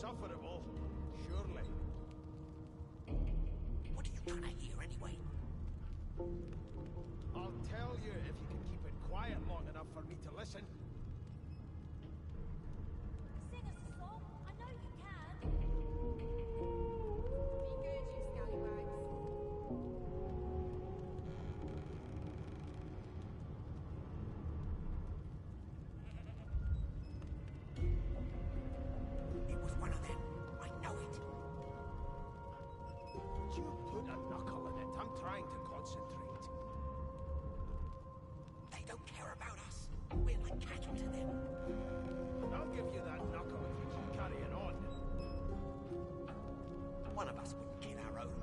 Insufferable, surely. What are you trying to hear anyway? I'll tell you if you can keep it quiet long enough for me to listen. Sing us a song. I know you can. Be good, you scallywags. It was one of them. I know it. Would you put a knuckle in it? I'm trying to concentrate. They don't care about us. We're like cattle to them. I'll give you that knuckle if you keep carrying on. One of us wouldn't kill our own.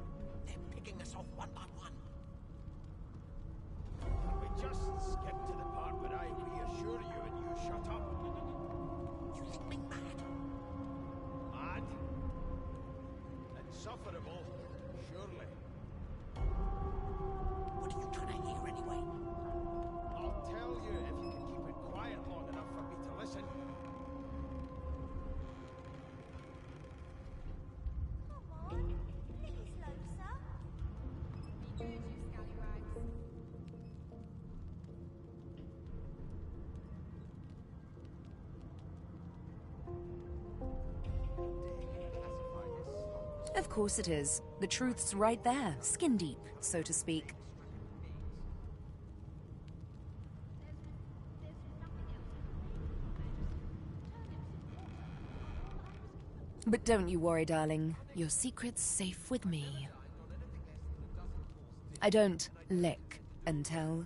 They're picking us off one by one. Can we just skip to the part where I reassure you and you shut up? You think me mad? Mad? Insufferable, surely. What are you trying to hear anyway? I'll tell you if you can keep it quiet long enough for me to listen. Come on. A little closer. Be good, you scallywags. Of course it is. The truth's right there, skin deep, so to speak. But don't you worry, darling. Your secret's safe with me. I don't lick and tell.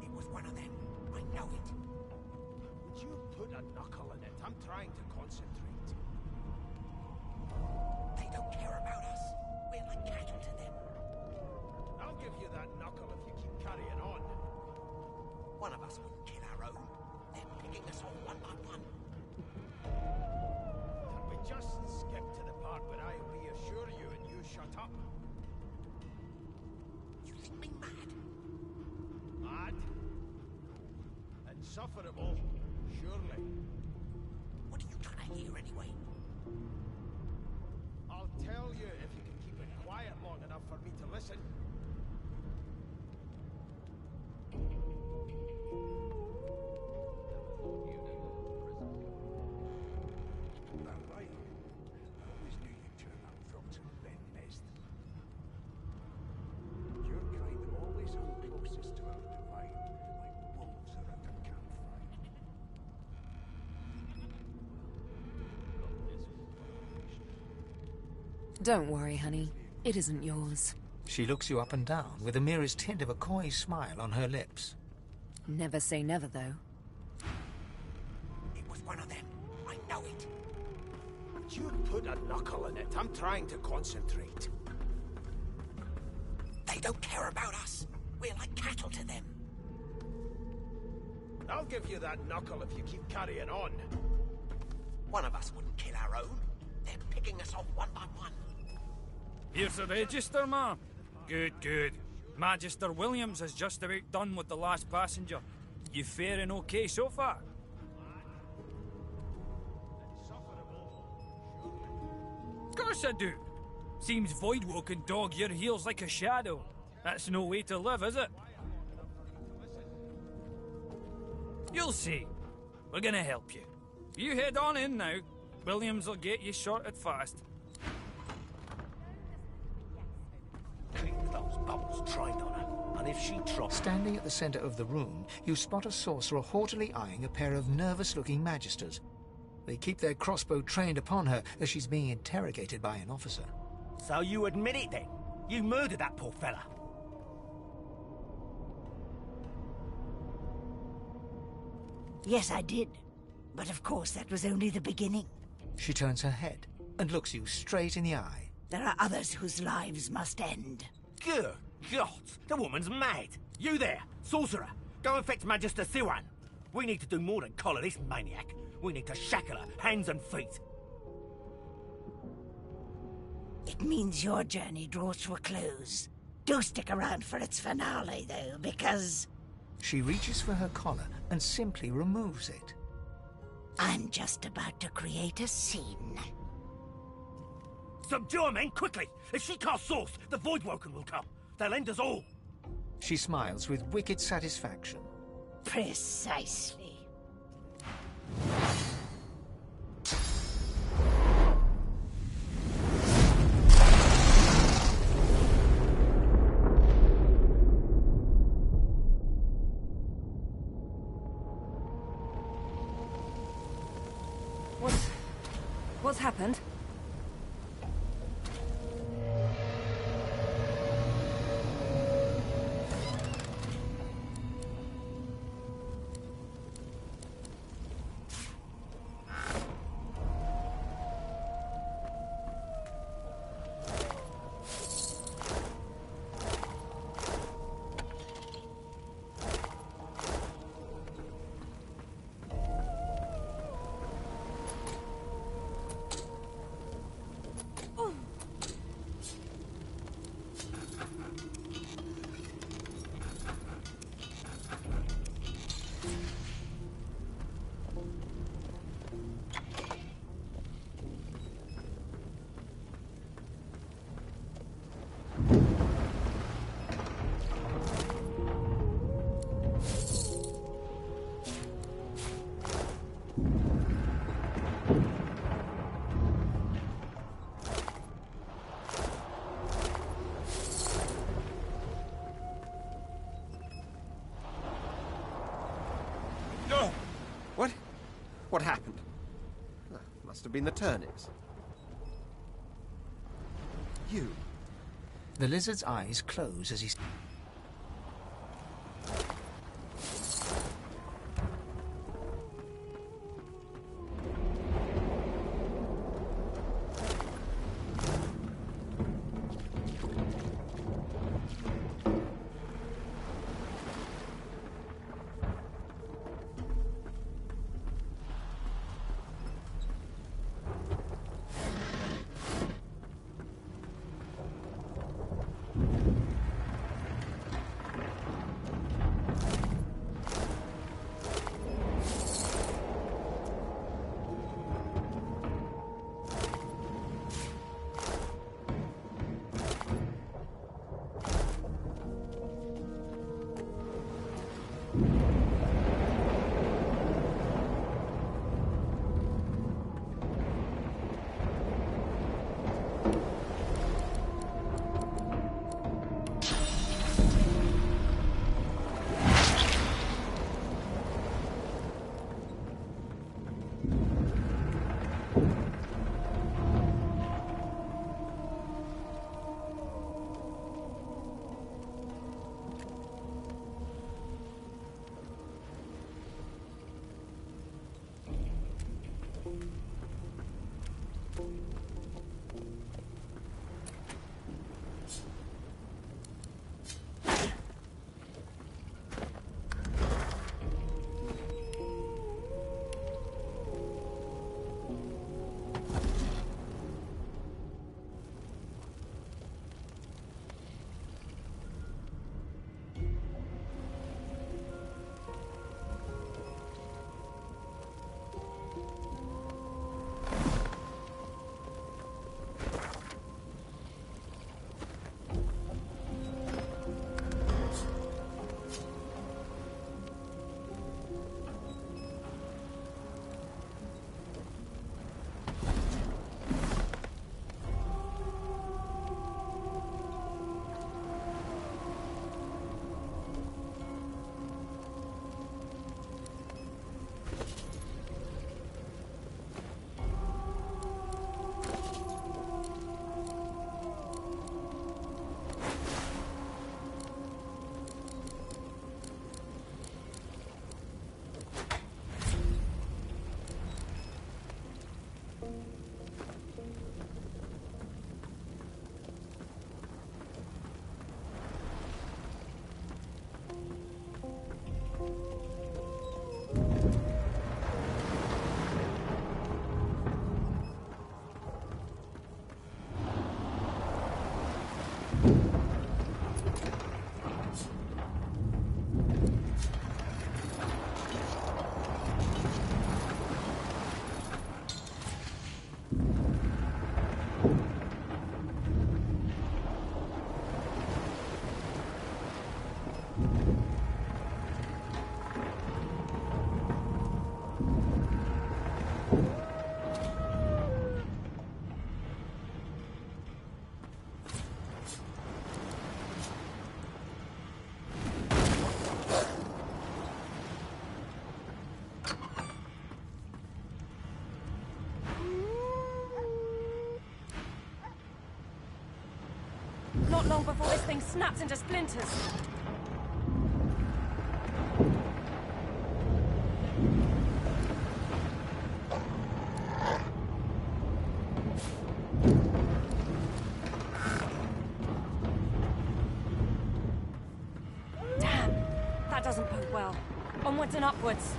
It was one of them. I know it. Would you put a knuckle in it? I'm trying to concentrate. They don't care about us. We're like cattle to them. I'll give you that knuckle if you keep carrying on. One of us wouldn't kill our own. They're picking us off one by one. Can we just skip to the part where I reassure you and you shut up? You think me mad? Mad? Insufferable, surely. What are you trying to hear anyway? I'll tell you if you can keep it quiet long enough for me to listen. That right. I always knew you'd turn up from to Ben Nest. Your kind always hung closest to our divine, like wolves around a campfire. Don't worry, honey. It isn't yours. She looks you up and down with the merest hint of a coy smile on her lips. Never say never, though. It was one of them. I know it. Would you put a knuckle in it? I'm trying to concentrate. They don't care about us. We're like cattle to them. I'll give you that knuckle if you keep carrying on. One of us wouldn't kill our own. They're picking us off one by one. Here's the register, ma'am. Good, good. Magister Williams has just about done with the last passenger. You faring okay so far? Of course I do. Seems Voidwoe can dog your heels like a shadow. That's no way to live, is it? You'll see. We're gonna help you. You head on in now. Williams will get you sorted fast. Keep those bubbles trained on her, and if she drops... Standing at the center of the room, you spot a sorcerer haughtily eyeing a pair of nervous-looking magisters. They keep their crossbow trained upon her as she's being interrogated by an officer. So you admit it then? You murdered that poor fella? Yes, I did. But of course, that was only the beginning. She turns her head and looks you straight in the eye. There are others whose lives must end. Good God, the woman's mad. You there, sorcerer, go and fetch Magister Siwan. We need to do more than collar this maniac. We need to shackle her, hands and feet. It means your journey draws to a close. Do stick around for its finale, though, because She reaches for her collar and simply removes it. I'm just about to create a scene. Subdue her, men, quickly! If she casts Source, the Voidwoken will come. They'll end us all. She smiles with wicked satisfaction. Precisely. What's happened? What happened? Must have been the turnips. You. The lizard's eyes close as he... Not long before this thing snaps into splinters. Damn, that doesn't bode well. Onwards and upwards.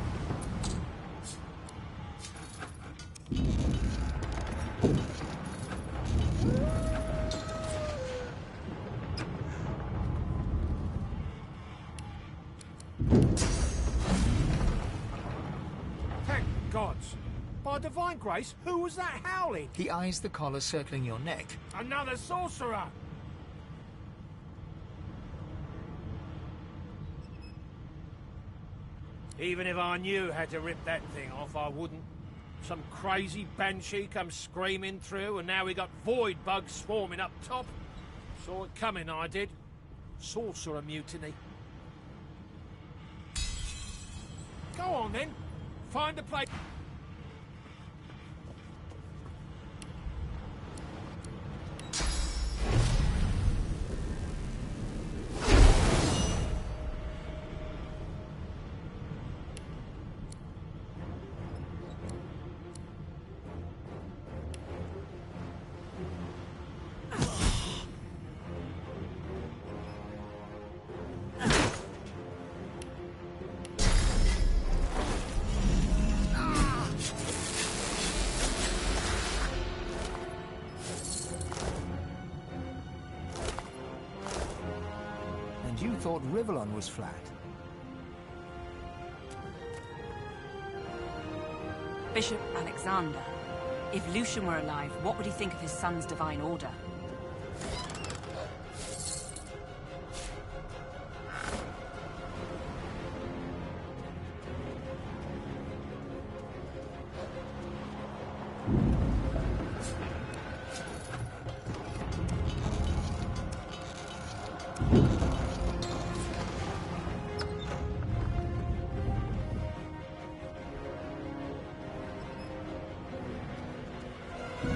Thank gods. By divine grace, who was that howling? He eyes the collar circling your neck. Another sorcerer! Even if I knew how to rip that thing off, I wouldn't. Some crazy banshee comes screaming through, and now we got void bugs swarming up top. Saw it coming, I did. Sorcerer mutiny. Go on then. Find a place. You thought Rivellon was flat. Bishop Alexander. If Lucian were alive, what would he think of his son's divine order?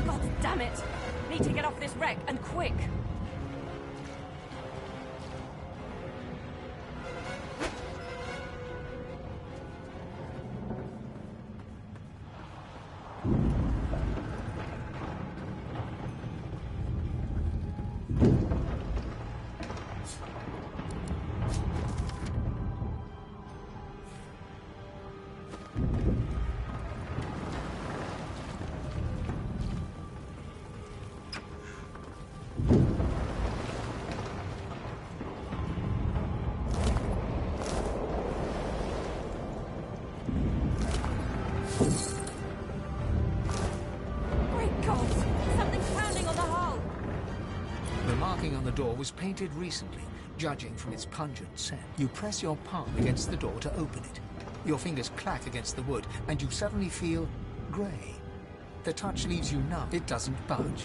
God damn it! Need to get off this wreck, and quick! Great God! Something's pounding on the hull! The marking on the door was painted recently, judging from its pungent scent. You press your palm against the door to open it. Your fingers clack against the wood, and you suddenly feel grey. The touch leaves you numb. It doesn't budge.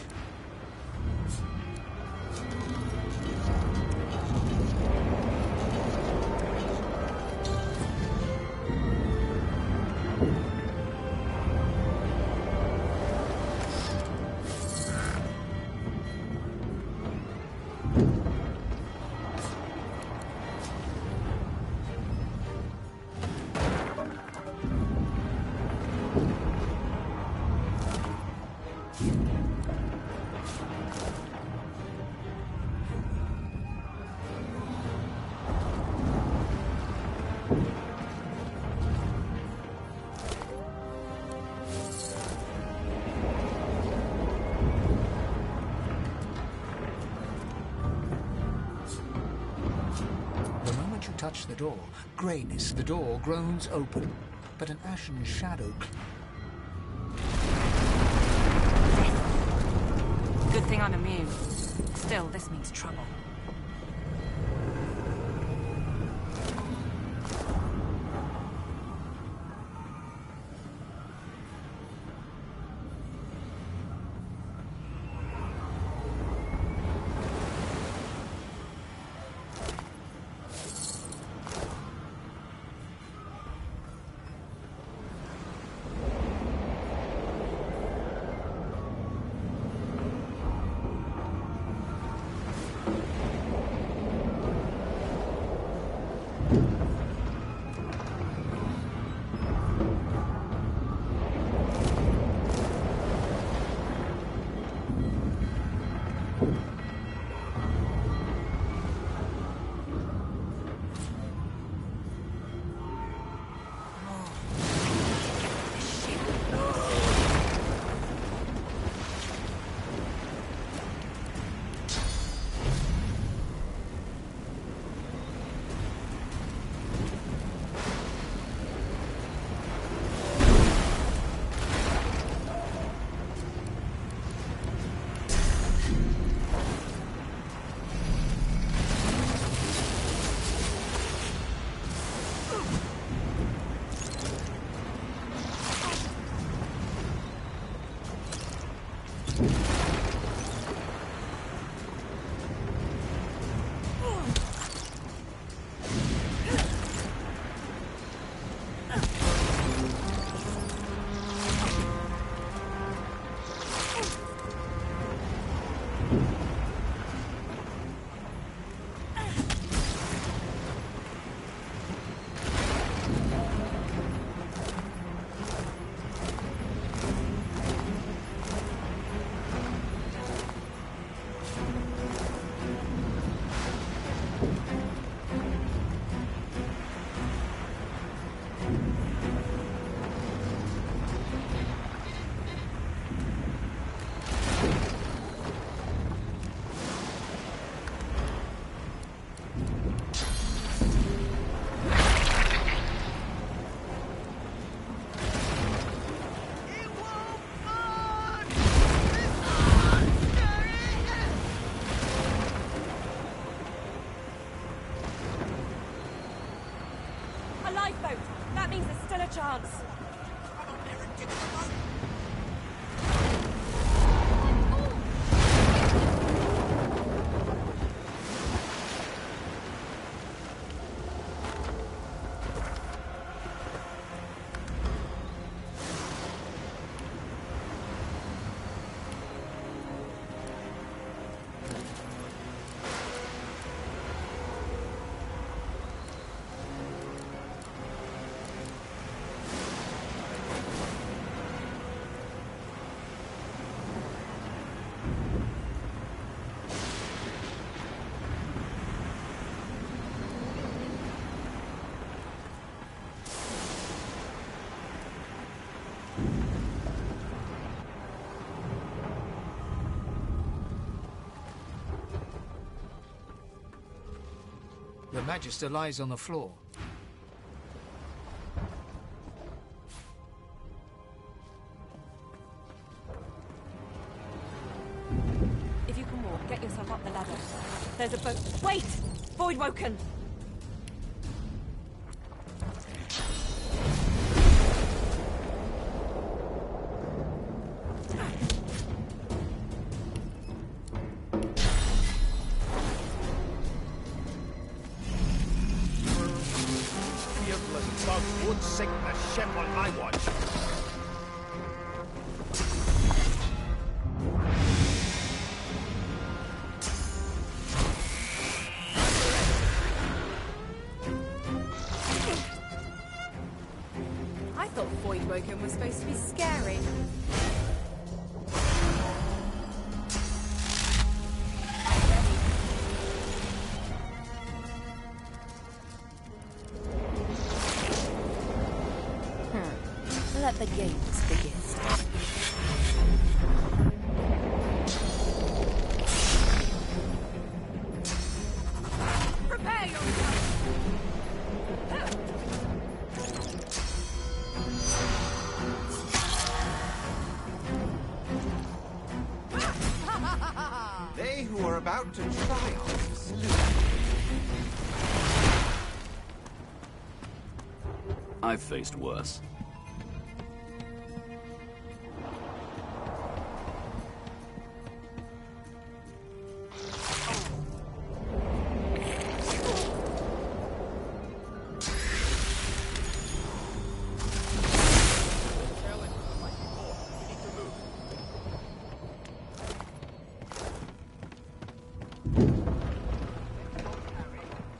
touch the door. Greyness. The door groans open, but an ashen shadow... Good thing I'm immune. Still, this means trouble. Chance. The Magister lies on the floor. If you can walk, get yourself up the ladder. There's a boat. Wait! Voidwoken! Would sink the ship on my watch. I thought Voidwoken was supposed to be scary. Let the games begin. Prepare yourself! about to triumph. I've faced worse.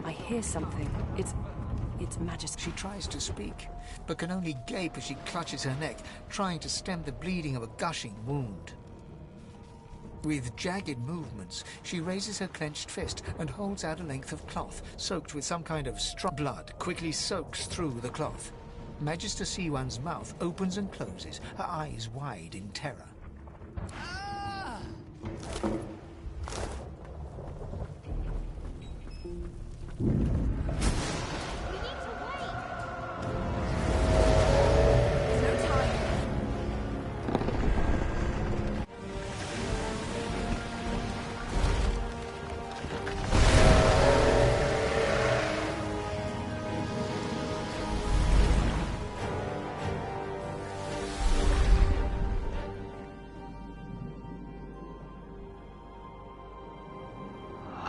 I hear something. It's Majesty. She tries to speak, but can only gape as she clutches her neck, trying to stem the bleeding of a gushing wound. With jagged movements, she raises her clenched fist and holds out a length of cloth, soaked with some kind of strong blood, quickly soaks through the cloth. Magister Siwan's mouth opens and closes, her eyes wide in terror.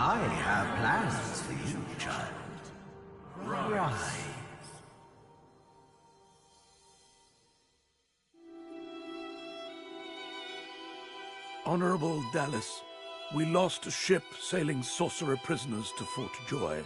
I have plans for you, child. Rise. Honorable Dallas, we lost a ship sailing sorcerer prisoners to Fort Joy.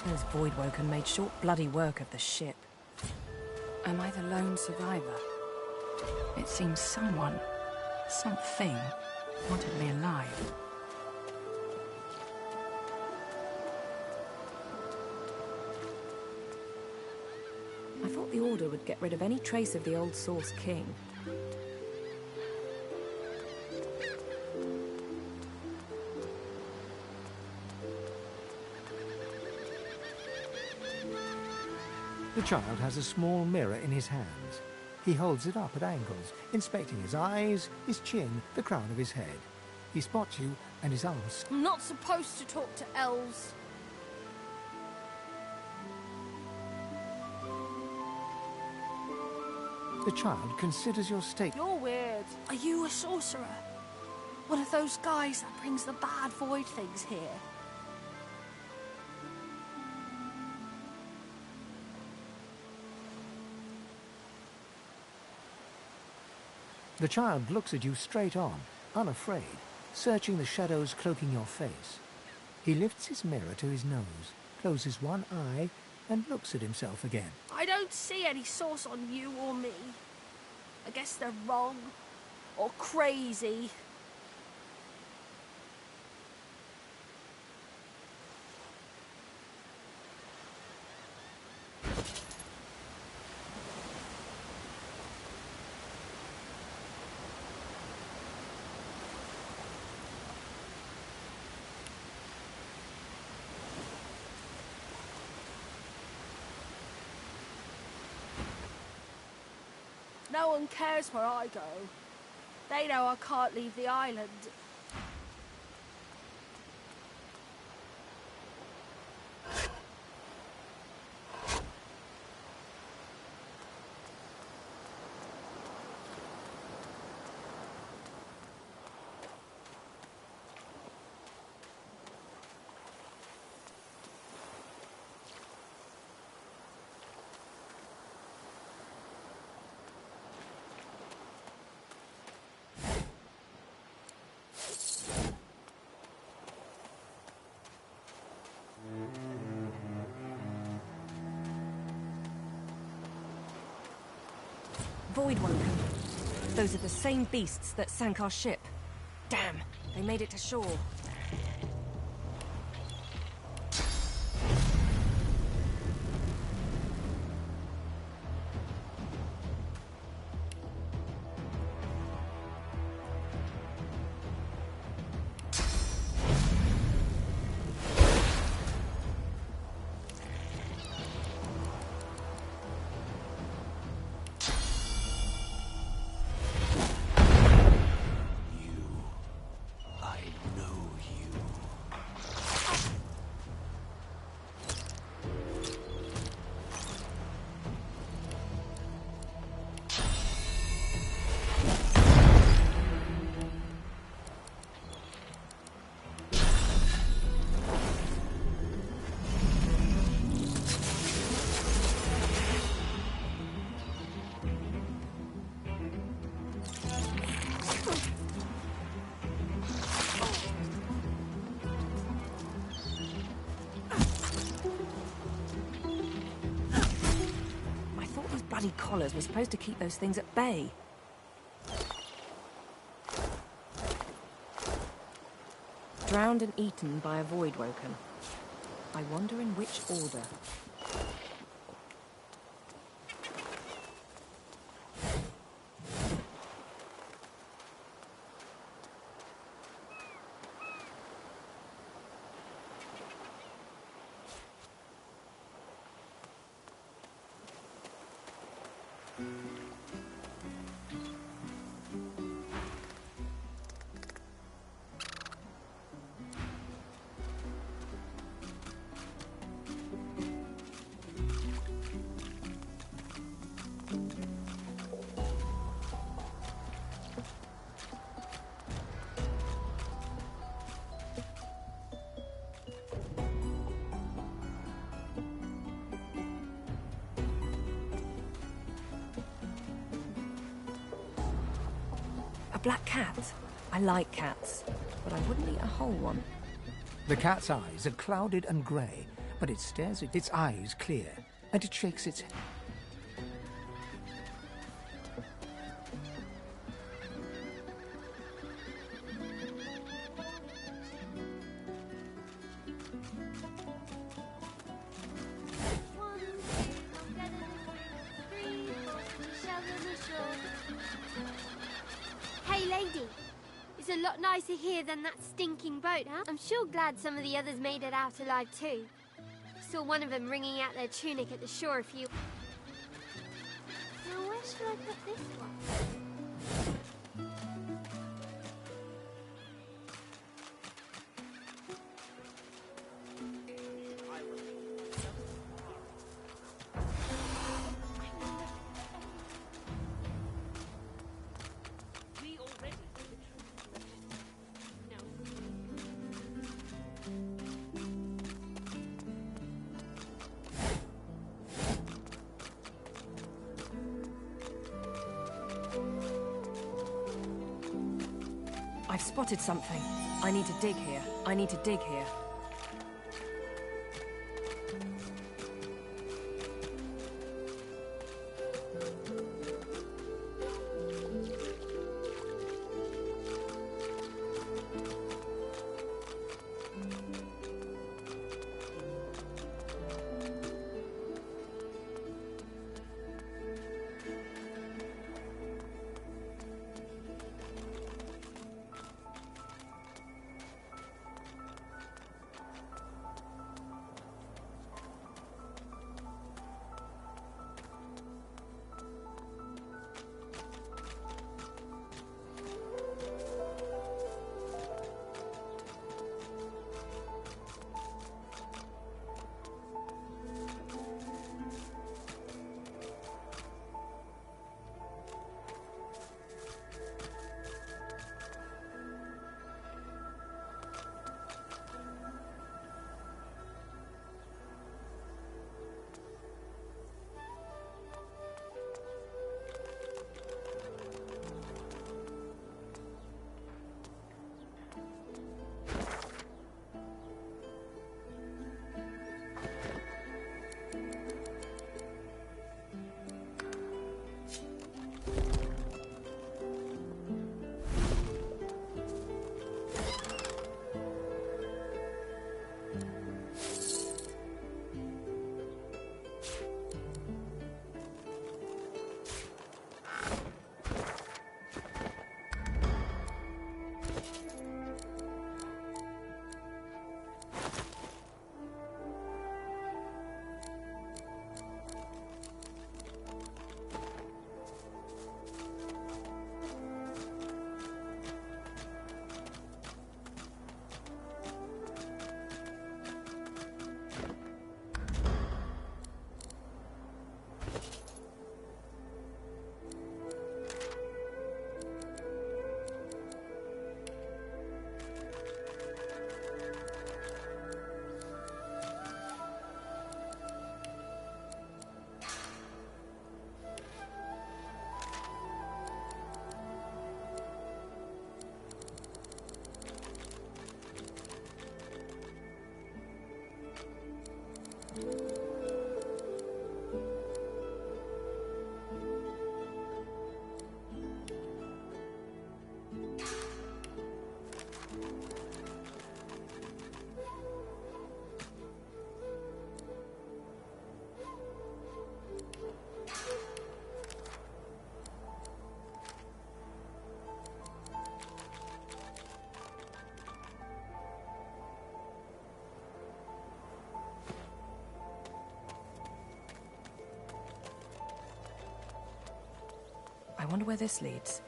Those Voidwoken made short bloody work of the ship. Am I the lone survivor? It seems someone, something, wanted me alive. I thought the Order would get rid of any trace of the old Source King. The child has a small mirror in his hands. He holds it up at angles, inspecting his eyes, his chin, the crown of his head. He spots you and is asked, I'm not supposed to talk to elves. The child considers your state. You're weird. Are you a sorcerer? One of those guys that brings the bad void things here? The child looks at you straight on, unafraid, searching the shadows cloaking your face. He lifts his mirror to his nose, closes one eye, and looks at himself again. I don't see any source on you or me. I guess they're wrong. Or crazy. No one cares where I go. They know I can't leave the island. Voidwoken. Those are the same beasts that sank our ship. Damn, they made it to shore. bloody collars were supposed to keep those things at bay. Drowned and eaten by a void woken. I wonder in which order. A black cat? I like cats, but I wouldn't eat a whole one. The cat's eyes are clouded and grey, but it stares at its eyes clear, and it shakes its head. Hey, lady. It's a lot nicer here than that stinking boat, huh? I'm sure glad some of the others made it out alive, too. Saw one of them wringing out their tunic at the shore a few... Now, where should I put this one? I've spotted something. I need to dig here. I need to dig here. wonder where this leads.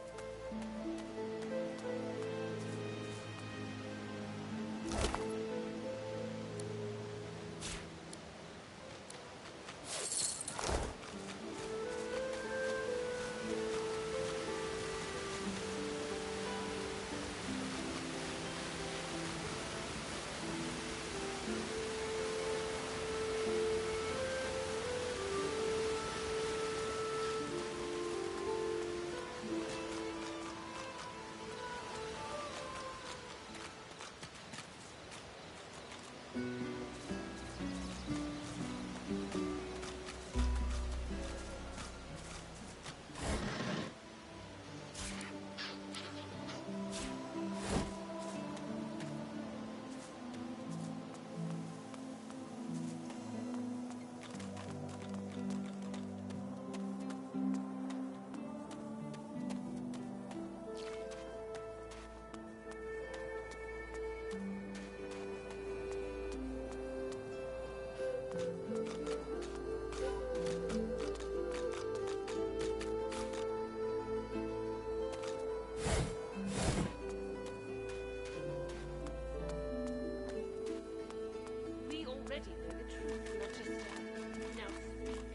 We already know the truth, Rochester. Now speak.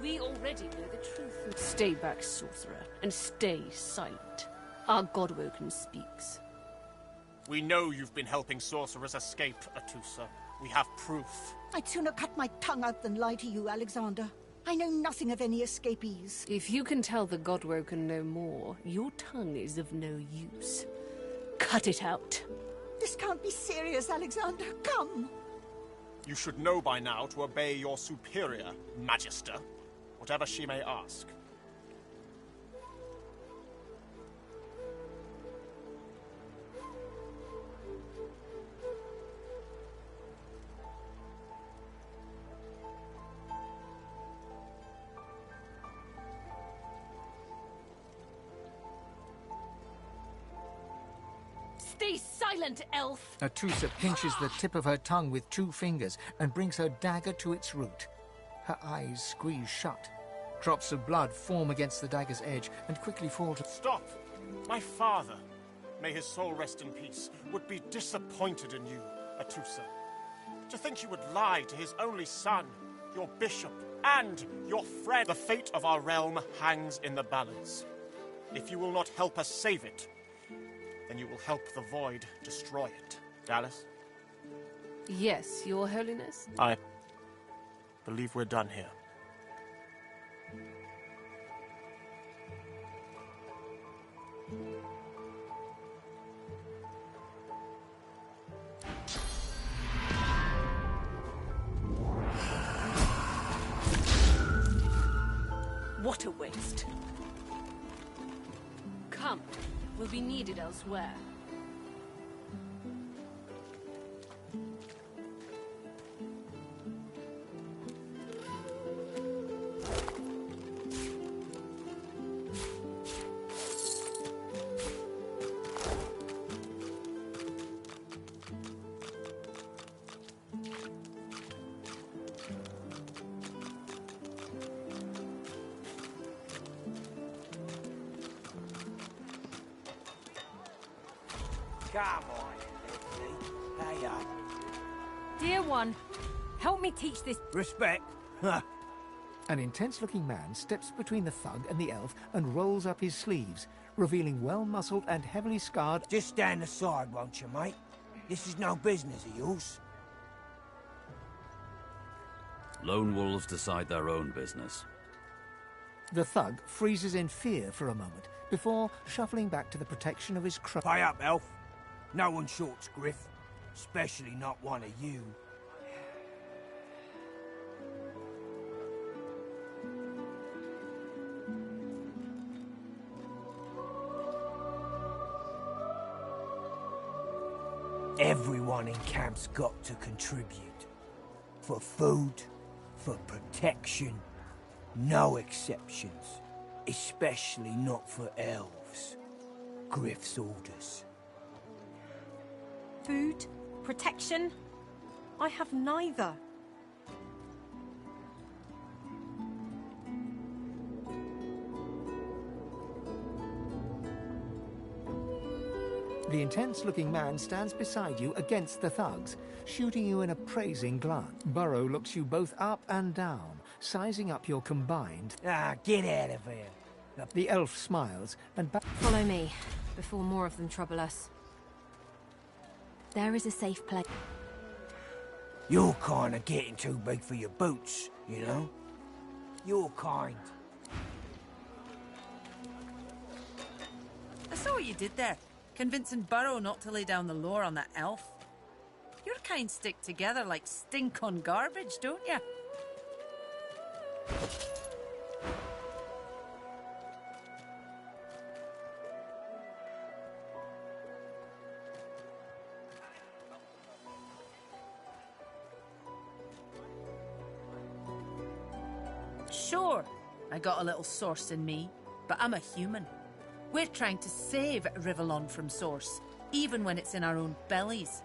We already know the truth. Stay back, sorcerer, and stay silent. Our Godwoken speaks. We know you've been helping sorcerers escape, Atusa. We have proof. I'd sooner cut my tongue out than lie to you, Alexander. I know nothing of any escapees. If you can tell the Godwoken no more, your tongue is of no use. Cut it out. This can't be serious, Alexander. Come! You should know by now to obey your superior, Magister, whatever she may ask. Stay silent, elf! Atusa pinches the tip of her tongue with 2 fingers and brings her dagger to its root. Her eyes squeeze shut. Drops of blood form against the dagger's edge and quickly fall to... Stop! My father, may his soul rest in peace, would be disappointed in you, Atusa. To think you would lie to his only son, your bishop, and your friend. The fate of our realm hangs in the balance. If you will not help us save it, then you will help the Void destroy it. Dallas? Yes, Your Holiness? I believe we're done here. to waste. Come, we'll be needed elsewhere. Come on, Lizzie. Hey up. Dear one, help me teach this... Respect. Huh. An intense-looking man steps between the thug and the elf and rolls up his sleeves, revealing well-muscled and heavily scarred... Just stand aside, won't you, mate? This is no business of yours. Lone wolves decide their own business. The thug freezes in fear for a moment, before shuffling back to the protection of his Pay up, elf. No one shorts Griff. Especially not one of you. Everyone in camp's got to contribute. For food, for protection, no exceptions. Especially not for elves. Griff's orders. Food? Protection? I have neither. The intense-looking man stands beside you against the thugs, shooting you an appraising glance. Burrow looks you both up and down, sizing up your combined... Ah, get out of here. The elf smiles and... Follow me, before more of them trouble us. There is a safe place. You're kinda getting too big for your boots, you know? Your kind. I saw what you did there. Convincing Burrow not to lay down the law on that elf. Your kind stick together like stink on garbage, don't you? Sure, I got a little source in me, but I'm a human. We're trying to save Rivellon from Source, even when it's in our own bellies.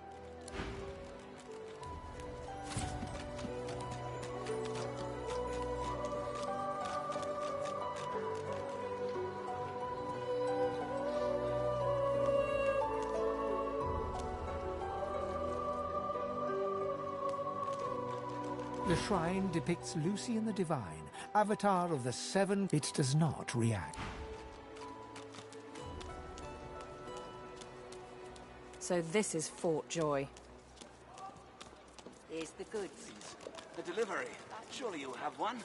The shrine depicts Lucian the Divine, avatar of the seven... It does not react. So this is Fort Joy. Here's the goods. The delivery. Surely you have one.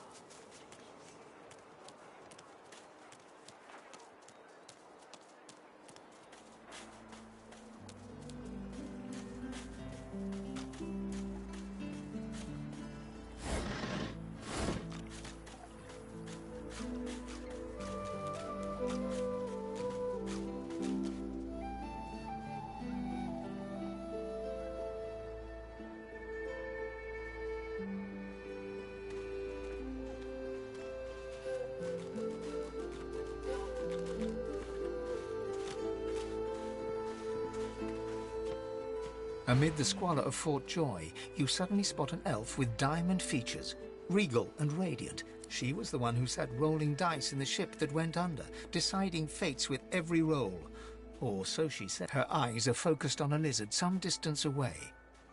Amid the squalor of Fort Joy, you suddenly spot an elf with diamond features. Regal and radiant, she was the one who sat rolling dice in the ship that went under, deciding fates with every roll. Or so she said. Her eyes are focused on a lizard some distance away,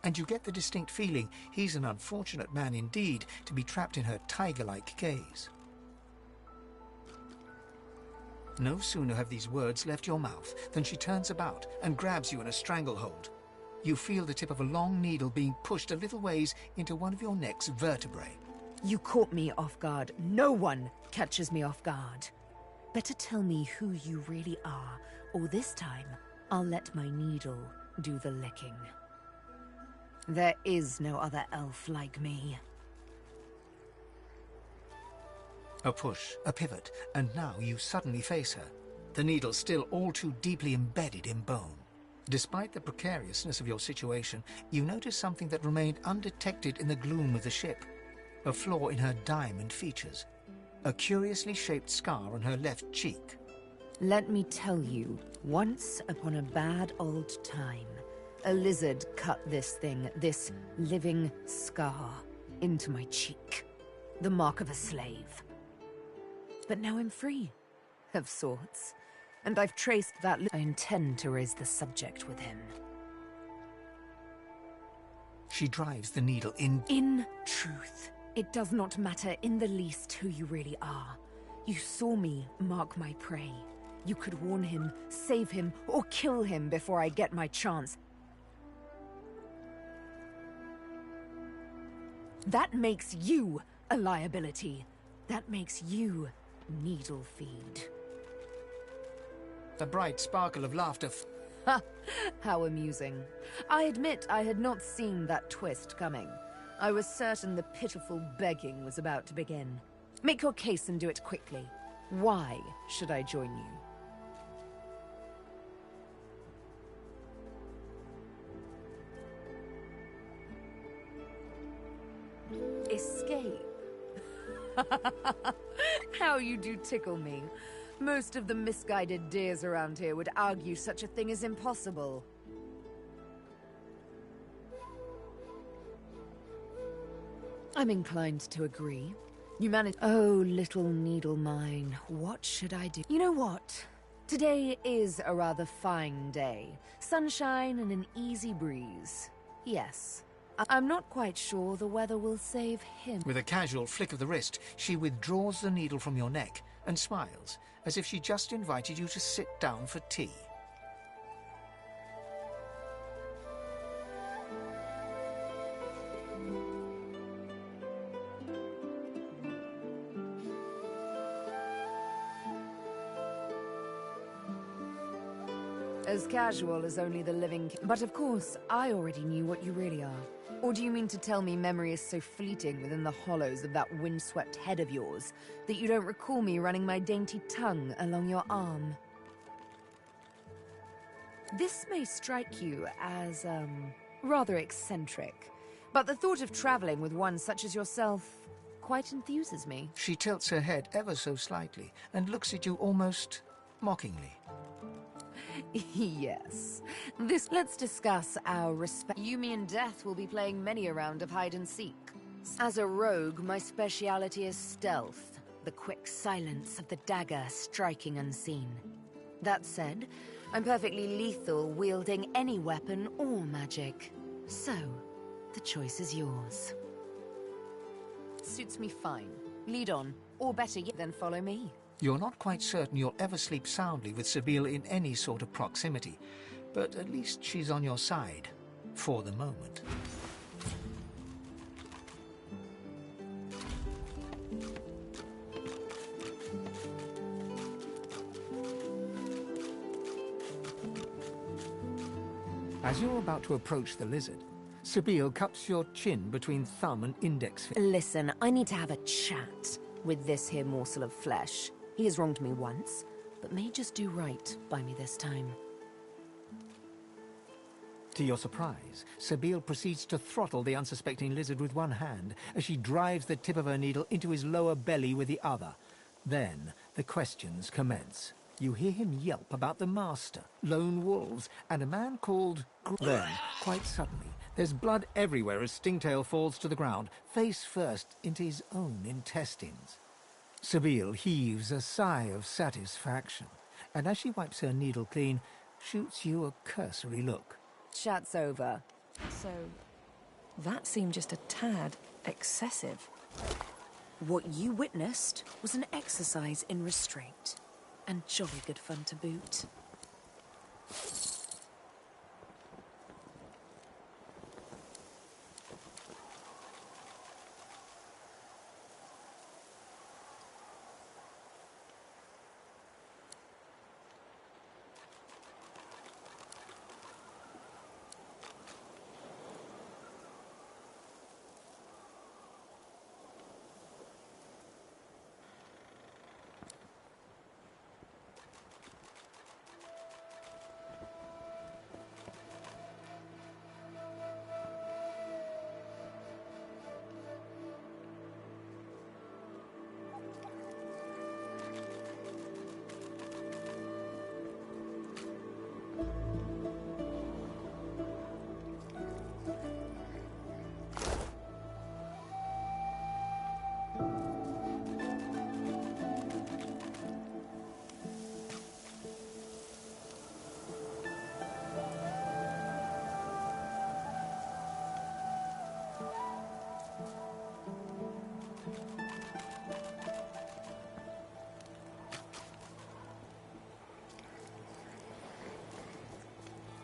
and you get the distinct feeling he's an unfortunate man indeed to be trapped in her tiger-like gaze. No sooner have these words left your mouth than she turns about and grabs you in a stranglehold. You feel the tip of a long needle being pushed a little ways into one of your neck's vertebrae. You caught me off guard. No one catches me off guard. Better tell me who you really are, or this time I'll let my needle do the licking. There is no other elf like me. A push, a pivot, and now you suddenly face her, the needle still all too deeply embedded in bone. Despite the precariousness of your situation, you notice something that remained undetected in the gloom of the ship. A flaw in her diamond features. A curiously shaped scar on her left cheek. Let me tell you, once upon a bad old time, a lizard cut this thing, this living scar, into my cheek. The mark of a slave. But now I'm free, of sorts. And I've traced that. I intend to raise the subject with him. She drives the needle in. In truth, it does not matter in the least who you really are. You saw me mark my prey. You could warn him, save him, or kill him before I get my chance. That makes you a liability. That makes you needle feed. A bright sparkle of laughter. Ha! How amusing. I admit I had not seen that twist coming. I was certain the pitiful begging was about to begin. Make your case and do it quickly. Why should I join you? Escape? How you do tickle me. Most of the misguided dears around here would argue such a thing is impossible. I'm inclined to agree. You manage— Oh, little needle mine, what should I do? You know what? Today is a rather fine day. Sunshine and an easy breeze. Yes. I'm not quite sure the weather will save him. With a casual flick of the wrist, she withdraws the needle from your neck and smiles, as if she just invited you to sit down for tea. As casual as only the living can. But of course, I already knew what you really are. Or do you mean to tell me memory is so fleeting within the hollows of that windswept head of yours that you don't recall me running my dainty tongue along your arm? This may strike you as, rather eccentric, but the thought of traveling with one such as yourself quite enthuses me. She tilts her head ever so slightly and looks at you almost mockingly. Yes. Let's discuss our respect. You, me, and Death will be playing many a round of hide and seek. As a rogue, my speciality is stealth, the quick silence of the dagger striking unseen. That said, I'm perfectly lethal wielding any weapon or magic. So, the choice is yours. Suits me fine. Lead on, or better yet, then follow me. You're not quite certain you'll ever sleep soundly with Sabine in any sort of proximity, but at least she's on your side, for the moment. As you're about to approach the lizard, Sabine cups your chin between thumb and index finger. Listen, I need to have a chat with this here morsel of flesh. He has wronged me once, but may just do right by me this time. To your surprise, Sabine proceeds to throttle the unsuspecting lizard with one hand as she drives the tip of her needle into his lower belly with the other. Then the questions commence. You hear him yelp about the master, lone wolves, and a man called... Then, quite suddenly, there's blood everywhere as Stingtail falls to the ground, face first into his own intestines. Sabine heaves a sigh of satisfaction, and as she wipes her needle clean, shoots you a cursory look. Chat's over. So, that seemed just a tad excessive. What you witnessed was an exercise in restraint, and jolly good fun to boot.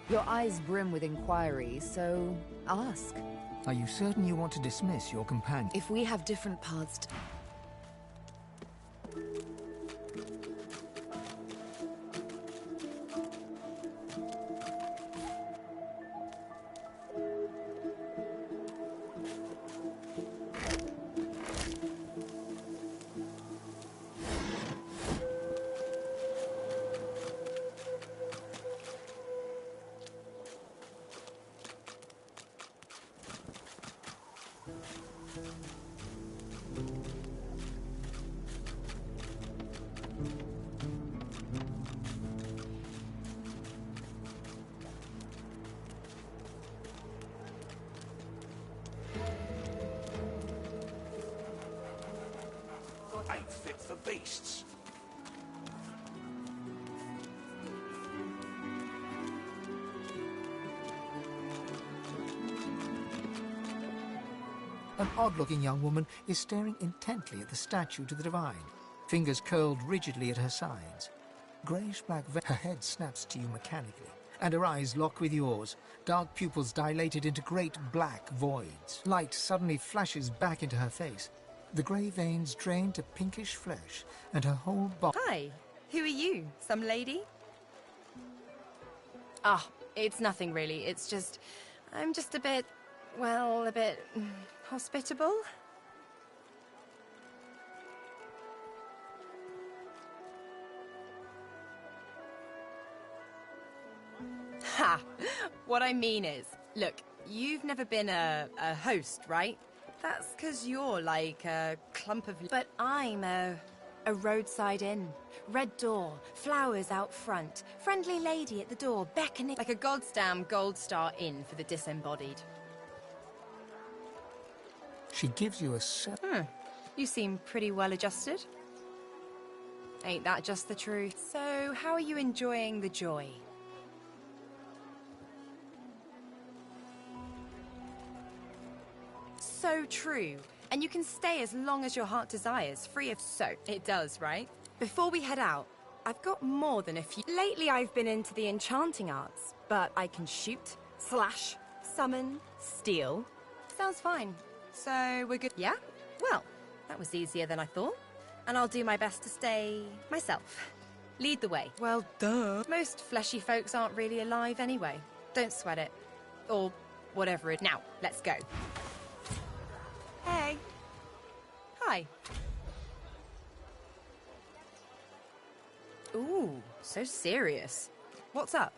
Your eyes brim with inquiry, so ask. Are you certain you want to dismiss your companion? If we have different paths to... Ain't fit for beasts. An odd-looking young woman is staring intently at the statue to the divine, fingers curled rigidly at her sides. Greyish-black her head snaps to you mechanically, and her eyes lock with yours, dark pupils dilated into great black voids. Light suddenly flashes back into her face. The grey veins drain to pinkish flesh, and her whole body... Hi, who are you? Some lady? Ah, it's nothing really. It's just... I'm just a bit... well, a bit... hospitable? Ha! What I mean is, look, you've never been a host, right? That's because you're like a clump of... But I'm a roadside inn. Red door, flowers out front, friendly lady at the door beckoning... Like a goddamn gold star inn for the disembodied. She gives you a... You seem pretty well adjusted. Ain't that just the truth? So, how are you enjoying the joy? So true. And you can stay as long as your heart desires, free of... So, it does, right? Before we head out, I've got more than a few... Lately I've been into the enchanting arts, but I can shoot, slash, summon, steal. Sounds fine. So, we're good? Yeah? Well, that was easier than I thought. And I'll do my best to stay... myself. Lead the way. Well, duh. Most fleshy folks aren't really alive anyway. Don't sweat it. Or whatever it... Now, let's go. Hey. Hi. Ooh, so serious. What's up?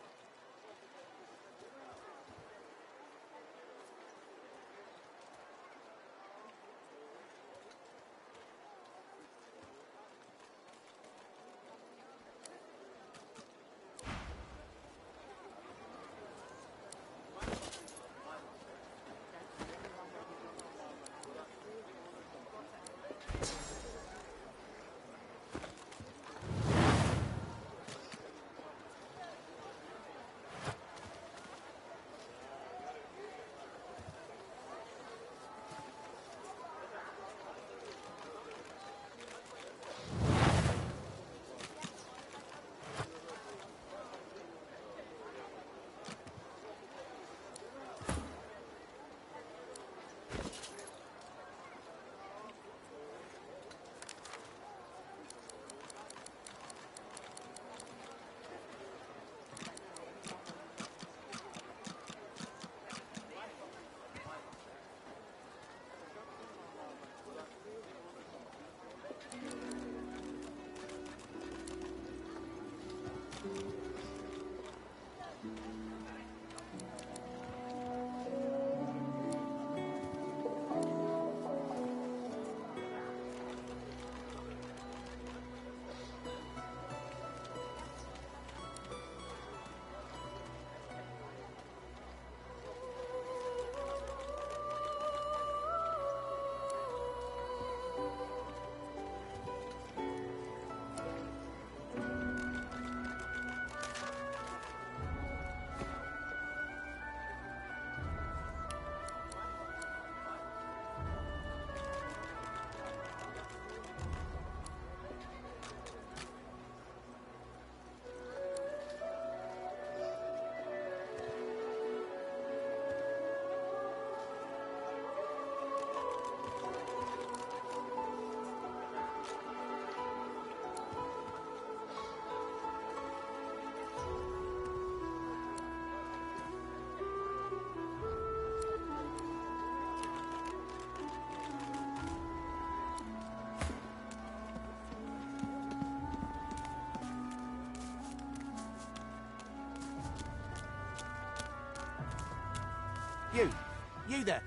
You there.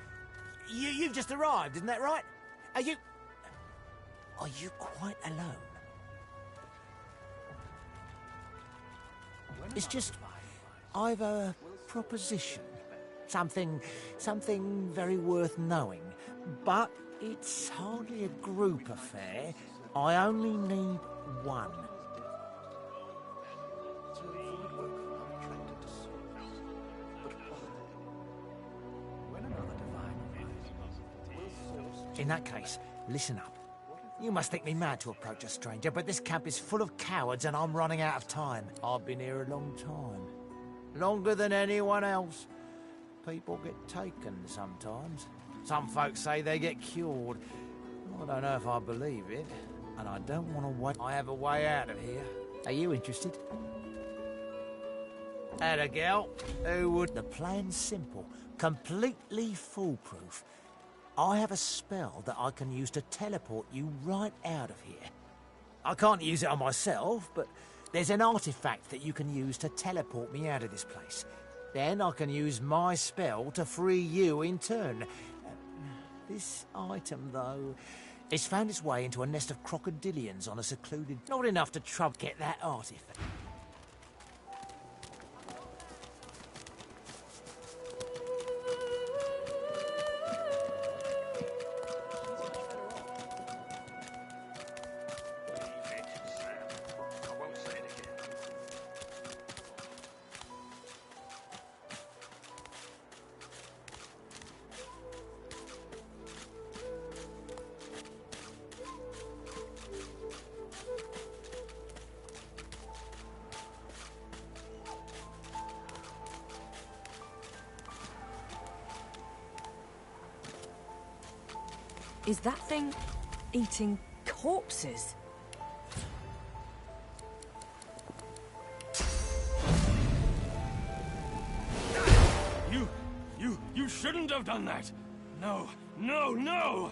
You've just arrived, isn't that right? Are you quite alone? It's just, I've a proposition. Something very worth knowing. But it's hardly a group affair. I only need one. In that case, listen up. You must think me mad to approach a stranger, but this camp is full of cowards and I'm running out of time. I've been here a long time. Longer than anyone else. People get taken sometimes. Some folks say they get cured. I don't know if I believe it, and I don't want to wait. I have a way out of here. Are you interested? And a gal who would... The plan's simple, completely foolproof. I have a spell that I can use to teleport you right out of here. I can't use it on myself, but there's an artifact that you can use to teleport me out of this place. Then I can use my spell to free you in turn. This item, though, it's found its way into a nest of crocodilians on a secluded... Not enough to get that artifact. Is that thing eating corpses? You shouldn't have done that! No, no, no!